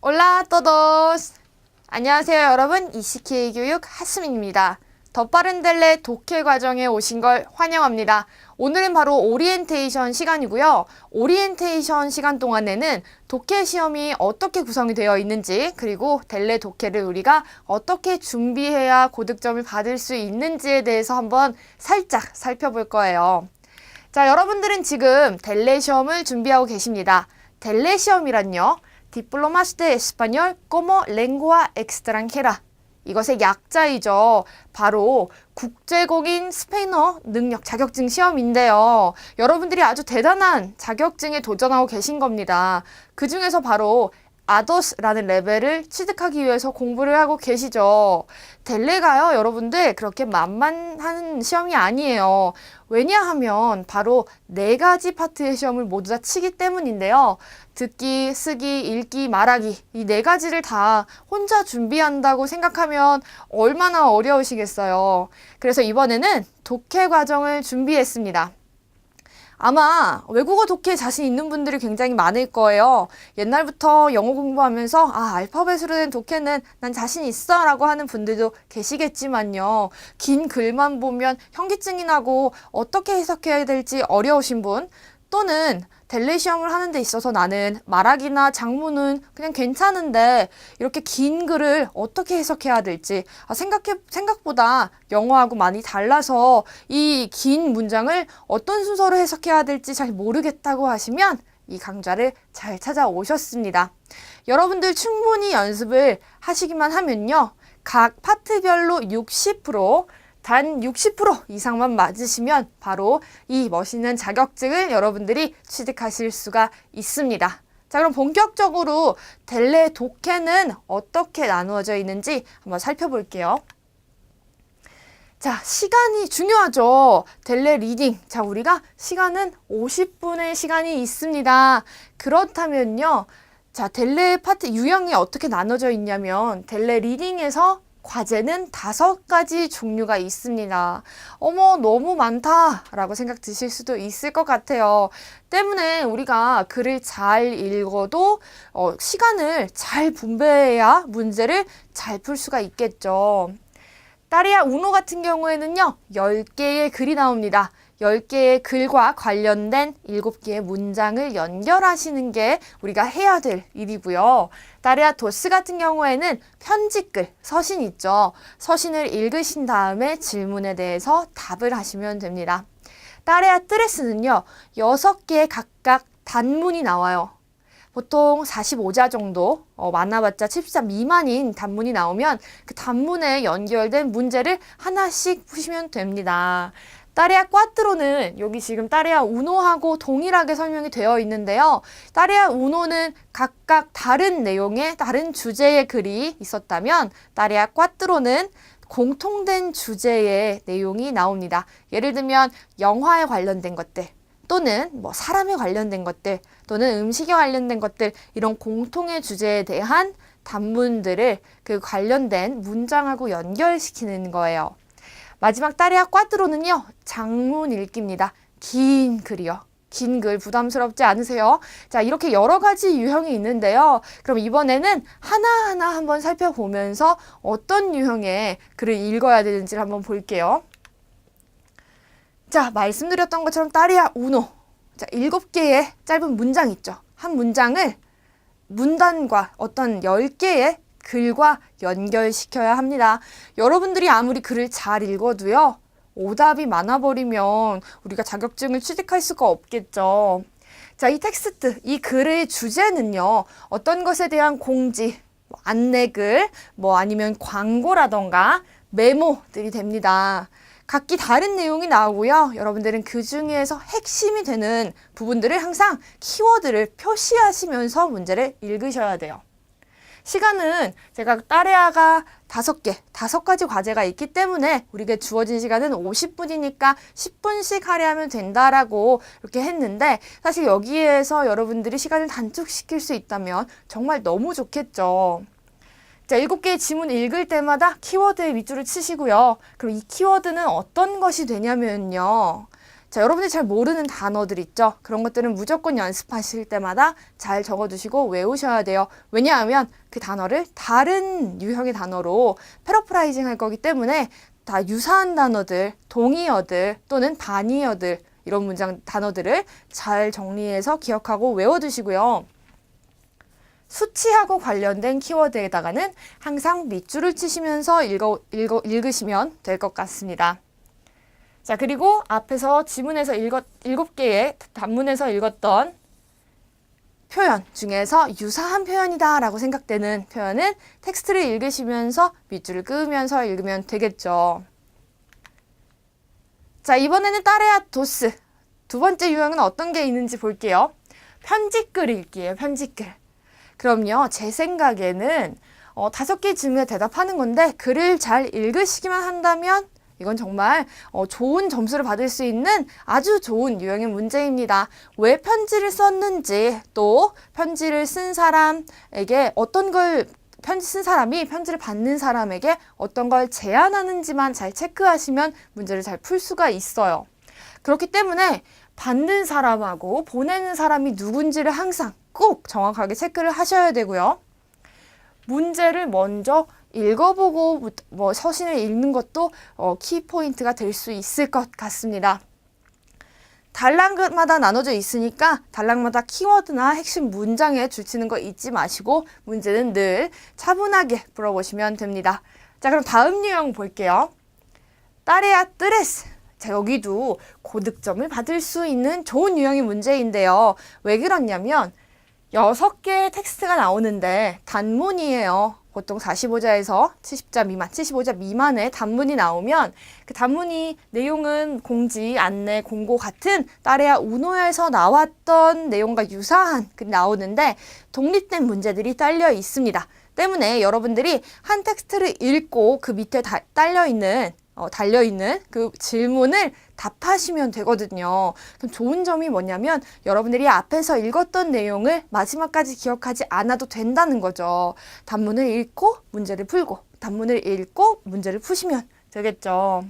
올라 todos! 안녕하세요 여러분, 이시키의 교육 하스민입니다. 더 빠른 델레 독해 과정에 오신 걸 환영합니다. 오늘은 바로 오리엔테이션 시간이고요. 오리엔테이션 시간 동안에는 독해 시험이 어떻게 구성이 되어 있는지, 그리고 델레 독해를 우리가 어떻게 준비해야 고득점을 받을 수 있는지에 대해서 한번 살짝 살펴볼 거예요. 자, 여러분들은 지금 델레 시험을 준비하고 계십니다. 델레 시험이란요, Diplomas de Español como Lengua Extranjera. 이것의 약자이죠. 바로 국제공인 스페인어 능력 자격증 시험인데요. 여러분들이 아주 대단한 자격증에 도전하고 계신 겁니다. 그 중에서 바로 아도스라는 레벨을 취득하기 위해서 공부를 하고 계시죠. 델레가요, 여러분들 그렇게 만만한 시험이 아니에요. 왜냐하면 바로 4가지 파트의 시험을 모두 다 치기 때문인데요. 듣기, 쓰기, 읽기, 말하기, 이 4가지를 다 혼자 준비한다고 생각하면 얼마나 어려우시겠어요. 그래서 이번에는 독해 과정을 준비했습니다. 아마 외국어 독해에 자신 있는 분들이 굉장히 많을 거예요. 옛날부터 영어 공부하면서 알파벳으로 된 독해는 난 자신 있어 라고 하는 분들도 계시겠지만요. 긴 글만 보면 현기증이 나고 어떻게 해석해야 될지 어려우신 분, 또는 델레 시험을 하는 데 있어서 나는 말하기나 작문은 그냥 괜찮은데 이렇게 긴 글을 어떻게 해석해야 될지 생각보다 영어하고 많이 달라서 이 긴 문장을 어떤 순서로 해석해야 될지 잘 모르겠다고 하시면 이 강좌를 잘 찾아오셨습니다. 여러분들 충분히 연습을 하시기만 하면요, 각 파트별로 60%, 단 60% 이상만 맞으시면 바로 이 멋있는 자격증을 여러분들이 취득하실 수가 있습니다. 자, 그럼 본격적으로 델레 독해는 어떻게 나누어져 있는지 한번 살펴볼게요. 자, 시간이 중요하죠. 델레 리딩. 자, 우리가 시간은 50분의 시간이 있습니다. 그렇다면요, 자, 델레 파트 유형이 어떻게 나눠져 있냐면, 델레 리딩에서 과제는 5가지 종류가 있습니다. 어머, 너무 많다 라고 생각 드실 수도 있을 것 같아요. 때문에 우리가 글을 잘 읽어도 시간을 잘 분배해야 문제를 잘 풀 수가 있겠죠. 따레아 우노 같은 경우에는요, 10개의 글이 나옵니다. 10개의 글과 관련된 7개의 문장을 연결하시는 게 우리가 해야 될 일이고요. 따레아 도스 같은 경우에는 편지글, 서신 있죠. 서신을 읽으신 다음에 질문에 대해서 답을 하시면 됩니다. 따레아 뜨레스는요, 6개의 각각 단문이 나와요. 보통 45자 정도, 많아봤자 70자 미만인 단문이 나오면 그 단문에 연결된 문제를 하나씩 푸시면 됩니다. 따레아 꽈트로는 여기 지금 따레아 우노하고 동일하게 설명이 되어 있는데요. 따레아 우노는 각각 다른 내용의 다른 주제의 글이 있었다면, 따레아 꽈트로는 공통된 주제의 내용이 나옵니다. 예를 들면 영화에 관련된 것들, 또는 사람에 관련된 것들, 또는 음식에 관련된 것들, 이런 공통의 주제에 대한 단문들을 그 관련된 문장하고 연결시키는 거예요. 마지막 따레아 꽈트로는요, 장문 읽기입니다. 긴 글이요. 긴 글 부담스럽지 않으세요? 자, 이렇게 여러 가지 유형이 있는데요. 그럼 이번에는 하나하나 한번 살펴보면서 어떤 유형의 글을 읽어야 되는지를 한번 볼게요. 자, 말씀드렸던 것처럼 따레아 우노. 자, 7개의 짧은 문장 있죠. 한 문장을 문단과 어떤 10개의 글과 연결시켜야 합니다. 여러분들이 아무리 글을 잘 읽어도요, 오답이 많아버리면 우리가 자격증을 취득할 수가 없겠죠. 자, 이 텍스트, 이 글의 주제는요, 어떤 것에 대한 공지, 안내글, 아니면 광고라던가 메모들이 됩니다. 각기 다른 내용이 나오고요. 여러분들은 그 중에서 핵심이 되는 부분들을 항상 키워드를 표시하시면서 문제를 읽으셔야 돼요. 시간은 제가 따레아가 5가지 과제가 있기 때문에 우리에게 주어진 시간은 50분이니까 10분씩 할애하면 된다라고 이렇게 했는데, 사실 여기에서 여러분들이 시간을 단축시킬 수 있다면 정말 너무 좋겠죠. 자, 7개의 지문 읽을 때마다 키워드에 밑줄을 치시고요. 그럼 이 키워드는 어떤 것이 되냐면요, 자, 여러분들이 잘 모르는 단어들 있죠? 그런 것들은 무조건 연습하실 때마다 잘 적어두시고 외우셔야 돼요. 왜냐하면 그 단어를 다른 유형의 단어로 패러프라이징 할 거기 때문에 다 유사한 단어들, 동의어들 또는 반의어들 이런 문장 단어들을 잘 정리해서 기억하고 외워두시고요. 수치하고 관련된 키워드에다가는 항상 밑줄을 치시면서 읽으시면 될 것 같습니다. 자, 그리고 앞에서 지문에서 7개의 단문에서 읽었던 표현 중에서 유사한 표현이다 라고 생각되는 표현은 텍스트를 읽으시면서 밑줄을 그으면서 읽으면 되겠죠. 자, 이번에는 따레아 도스. 두 번째 유형은 어떤 게 있는지 볼게요. 편지글 읽기예요. 편지글. 그럼요, 제 생각에는 5개 질문에 대답하는 건데 글을 잘 읽으시기만 한다면 이건 정말 좋은 점수를 받을 수 있는 아주 좋은 유형의 문제입니다. 왜 편지를 썼는지, 또 편지를 쓴 사람에게 편지 쓴 사람이 편지를 받는 사람에게 어떤 걸 제안하는지만 잘 체크하시면 문제를 잘 풀 수가 있어요. 그렇기 때문에 받는 사람하고 보내는 사람이 누군지를 항상 꼭 정확하게 체크를 하셔야 되고요. 문제를 먼저 읽어보고 서신을 읽는 것도 키포인트가 될 수 있을 것 같습니다. 단락마다 나눠져 있으니까 단락마다 키워드나 핵심 문장에 줄치는 거 잊지 마시고 문제는 늘 차분하게 풀어보시면 됩니다. 자, 그럼 다음 유형 볼게요. 따레아 뜨레스. 자, 여기도 고득점을 받을 수 있는 좋은 유형의 문제인데요. 왜 그러냐면 6개의 텍스트가 나오는데 단문이에요. 보통 45자에서 70자 미만, 75자 미만의 단문이 나오면 그 단문이 내용은 공지, 안내, 공고 같은 따레아 우노에서 나왔던 내용과 유사한 글이 나오는데 독립된 문제들이 딸려 있습니다. 때문에 여러분들이 한 텍스트를 읽고 그 밑에 달려있는 그 질문을 답하시면 되거든요. 그럼 좋은 점이 뭐냐면 여러분들이 앞에서 읽었던 내용을 마지막까지 기억하지 않아도 된다는 거죠. 단문을 읽고 문제를 풀고 단문을 읽고 문제를 푸시면 되겠죠.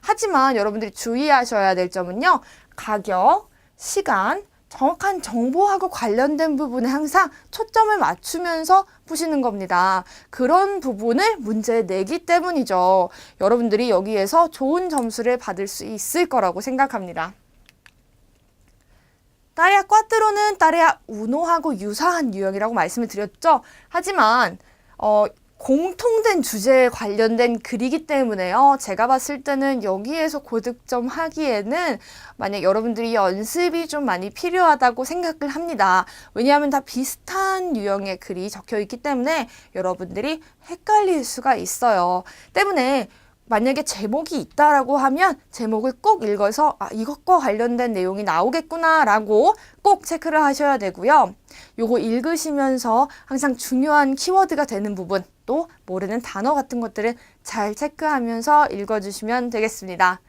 하지만 여러분들이 주의하셔야 될 점은요. 가격, 시간, 정확한 정보하고 관련된 부분에 항상 초점을 맞추면서 푸시는 겁니다. 그런 부분을 문제에 내기 때문이죠. 여러분들이 여기에서 좋은 점수를 받을 수 있을 거라고 생각합니다. 따레아 꽈트로는 따레아 우노하고 유사한 유형이라고 말씀을 드렸죠. 하지만 공통된 주제에 관련된 글이기 때문에요. 제가 봤을 때는 여기에서 고득점 하기에는 만약 여러분들이 연습이 좀 많이 필요하다고 생각을 합니다. 왜냐하면 다 비슷한 유형의 글이 적혀 있기 때문에 여러분들이 헷갈릴 수가 있어요. 때문에 만약에 제목이 있다라고 하면 제목을 꼭 읽어서 이것과 관련된 내용이 나오겠구나 라고 꼭 체크를 하셔야 되고요. 요거 읽으시면서 항상 중요한 키워드가 되는 부분 또 모르는 단어 같은 것들을 잘 체크하면서 읽어주시면 되겠습니다.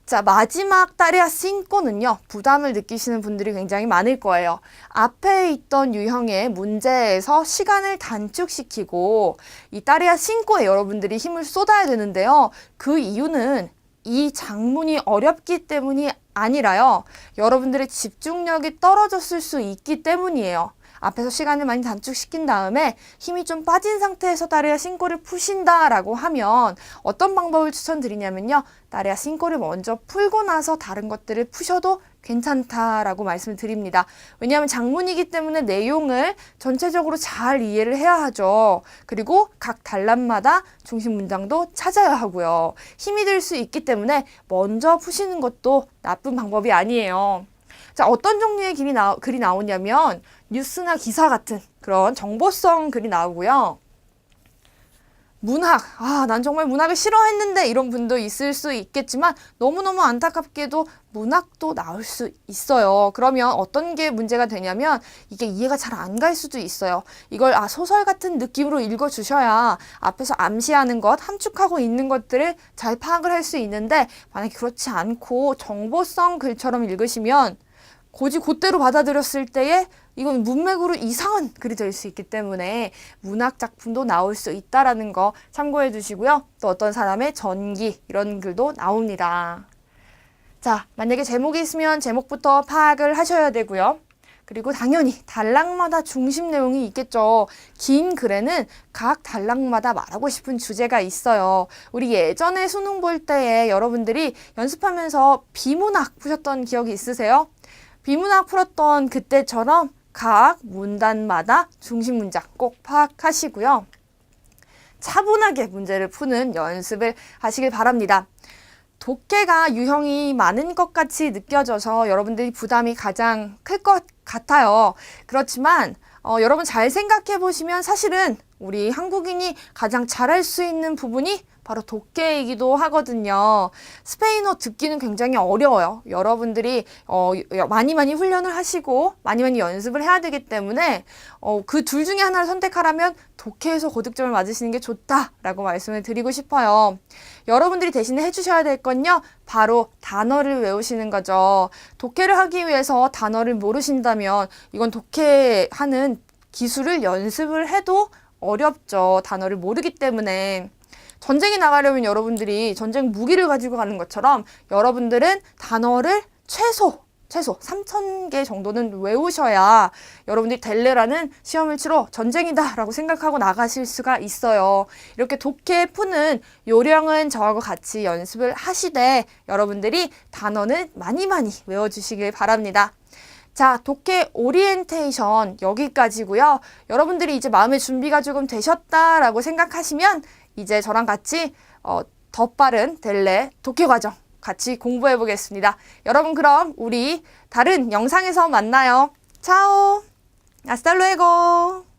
자, 마지막 따레아 싱꼬는요. 부담을 느끼시는 분들이 굉장히 많을 거예요. 앞에 있던 유형의 문제에서 시간을 단축시키고 이 따레아 싱꼬에 여러분들이 힘을 쏟아야 되는데요. 그 이유는 이 장문이 어렵기 때문이 아니라요. 여러분들의 집중력이 떨어졌을 수 있기 때문이에요. 앞에서 시간을 많이 단축시킨 다음에 힘이 좀 빠진 상태에서 따레아 싱꼬를 푸신다라고 하면 어떤 방법을 추천드리냐면요. 따레아 싱꼬를 먼저 풀고 나서 다른 것들을 푸셔도 괜찮다라고 말씀을 드립니다. 왜냐하면 장문이기 때문에 내용을 전체적으로 잘 이해를 해야 하죠. 그리고 각 단락마다 중심 문장도 찾아야 하고요. 힘이 들 수 있기 때문에 먼저 푸시는 것도 나쁜 방법이 아니에요. 자, 어떤 종류의 글이 나오냐면 뉴스나 기사 같은 그런 정보성 글이 나오고요. 문학, 난 정말 문학을 싫어했는데 이런 분도 있을 수 있겠지만 너무너무 안타깝게도 문학도 나올 수 있어요. 그러면 어떤 게 문제가 되냐면 이게 이해가 잘 안 갈 수도 있어요. 이걸 소설 같은 느낌으로 읽어주셔야 앞에서 암시하는 것, 함축하고 있는 것들을 잘 파악을 할 수 있는데 만약에 그렇지 않고 정보성 글처럼 읽으시면 고지 곧대로 받아들였을 때에 이건 문맥으로 이상한 글이 될 수 있기 때문에 문학 작품도 나올 수 있다라는 거 참고해 주시고요. 또 어떤 사람의 전기 이런 글도 나옵니다. 자, 만약에 제목이 있으면 제목부터 파악을 하셔야 되고요. 그리고 당연히 단락마다 중심 내용이 있겠죠. 긴 글에는 각 단락마다 말하고 싶은 주제가 있어요. 우리 예전에 수능 볼 때에 여러분들이 연습하면서 비문학 푸셨던 기억이 있으세요? 비문학 풀었던 그때처럼 각 문단마다 중심 문장 꼭 파악하시고요. 차분하게 문제를 푸는 연습을 하시길 바랍니다. 독해가 유형이 많은 것 같이 느껴져서 여러분들이 부담이 가장 클 것 같아요. 그렇지만 여러분 잘 생각해 보시면 사실은 우리 한국인이 가장 잘할 수 있는 부분이 바로 독해이기도 하거든요. 스페인어 듣기는 굉장히 어려워요. 여러분들이 많이 훈련을 하시고 많이 연습을 해야 되기 때문에 그 둘 중에 하나를 선택하라면 독해에서 고득점을 맞으시는 게 좋다라고 말씀을 드리고 싶어요. 여러분들이 대신에 해주셔야 될 건요. 바로 단어를 외우시는 거죠. 독해를 하기 위해서 단어를 모르신다면 이건 독해하는 기술을 연습을 해도 어렵죠. 단어를 모르기 때문에. 전쟁에 나가려면 여러분들이 전쟁 무기를 가지고 가는 것처럼 여러분들은 단어를 최소 3,000개 정도는 외우셔야 여러분들이 델레라는 시험을 치러 전쟁이다 라고 생각하고 나가실 수가 있어요. 이렇게 독해 푸는 요령은 저하고 같이 연습을 하시되 여러분들이 단어는 많이 외워주시길 바랍니다. 자, 독해 오리엔테이션 여기까지고요. 여러분들이 이제 마음의 준비가 조금 되셨다라고 생각하시면 이제 저랑 같이 더 빠른 델레 독해 과정 같이 공부해 보겠습니다. 여러분 그럼 우리 다른 영상에서 만나요. 차오! 아스탈 루에고!